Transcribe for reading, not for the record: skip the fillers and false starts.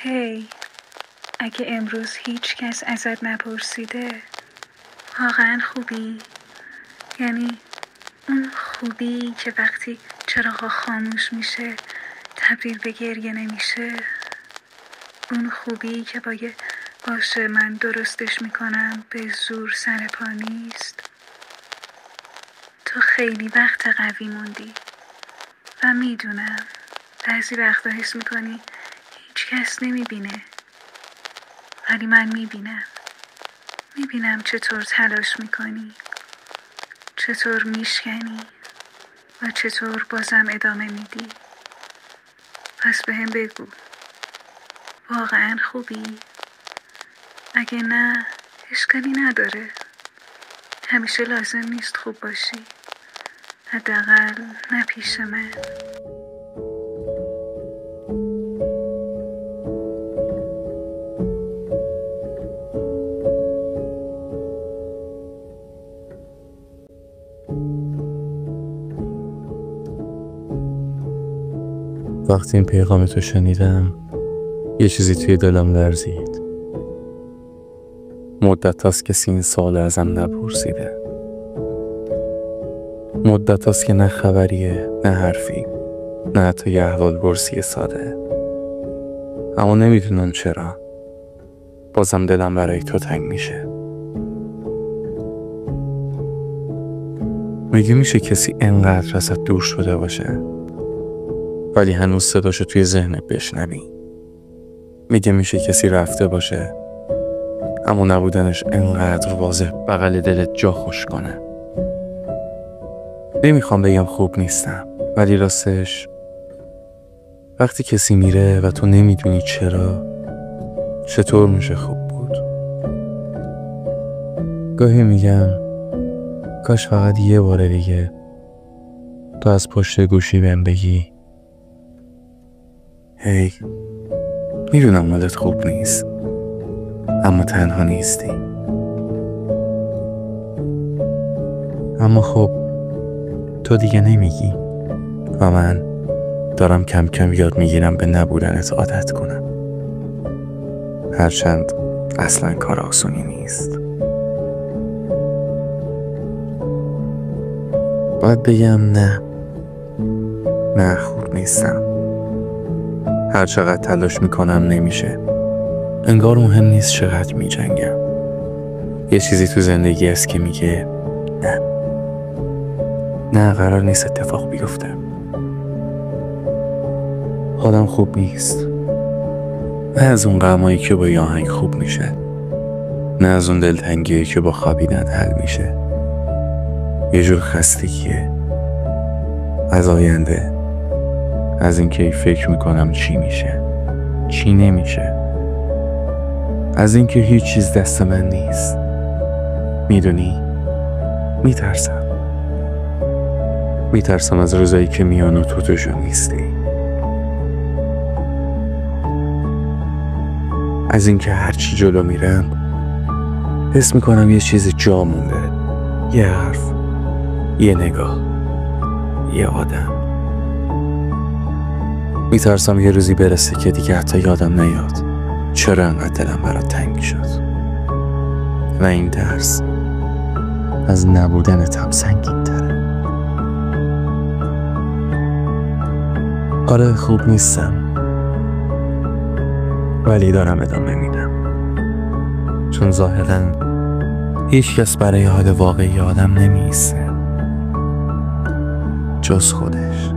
هی، اگه امروز هیچ کس ازت نپرسیده واقعا خوبی؟ یعنی اون خوبی که وقتی چراغا خاموش میشه تبدیل به گریه نمیشه؟ اون خوبی که باشه من درستش میکنم به زور سر پا نیست؟ تو خیلی وقت قوی موندی و میدونم بعضی وقتا حس میکنی هیچ کس نمیبینه، ولی من میبینم چطور تلاش میکنی، چطور میشکنی و چطور بازم ادامه میدی. پس بهم بگو واقعا خوبی؟ اگه نه اشکالی نداره، همیشه لازم نیست خوب باشی، حداقل نه پیش من. وقتی این پیغامتو شنیدم یه چیزی توی دلم لرزید. مدت هاست کسی این سوال ازم نپرسیده. مدت هاست که نه خبریه، نه حرفی، نه حتی یه احوال پرسی ساده. اما نمیدونم چرا بازم دلم برای تو تنگ میشه. میشه کسی انقدر ازت دور شده باشه ولی هنوز صداشو توی ذهنت بشنوی؟ میشه کسی رفته باشه اما نبودنش انقدر واضح بغل دلت جا خوش کنه؟ نمیخوام بگم خوب نیستم، ولی راستش وقتی کسی میره و تو نمیدونی چطور میشه خوب بود؟ گاهی میگم کاش فقط یه بار دیگه تو از پشت گوشی بهم بگی هی، میدونم حالت خوب نیست اما تنها نیستی. اما خب تو دیگه نمیگی و من دارم کم کم یاد میگیرم به نبودنت عادت کنم، هرچند اصلا کار آسونی نیست. باید بگم نه خوب نیستم. هر چقدر تلاش میکنم نمیشه. انگار مهم نیست چقدر میجنگم. یه چیزی تو زندگی هست که میگه نه قرار نیست اتفاق بیفته. حالم خوب نیست، نه از اون غمایی که با یه آهنگ خوب میشه، نه از اون دلتنگیایی که با خوابیدن حل میشه. یه جور خستگیه از آینده، از اینکه فکر میکنم چی میشه چی نمیشه، از اینکه هیچ چیز دست من نیست. میدونی میترسم از روزایی که میان و تو توشون نیستی، از اینکه هرچی جلو میرم حس میکنم یه چیز جا مونده، یه حرف، یه نگاه، یه آدم. میترسم یه روزی برسه که دیگه حتی یادم نیاد چرا انقدر دلم برات تنگ شد و این ترس از نبودنتم سنگین تره. آره خوب نیستم ولی دارم ادامه میدم، چون ظاهراً هیچ کس برای حال واقعی آدم نمی‌ایسته جز خودش.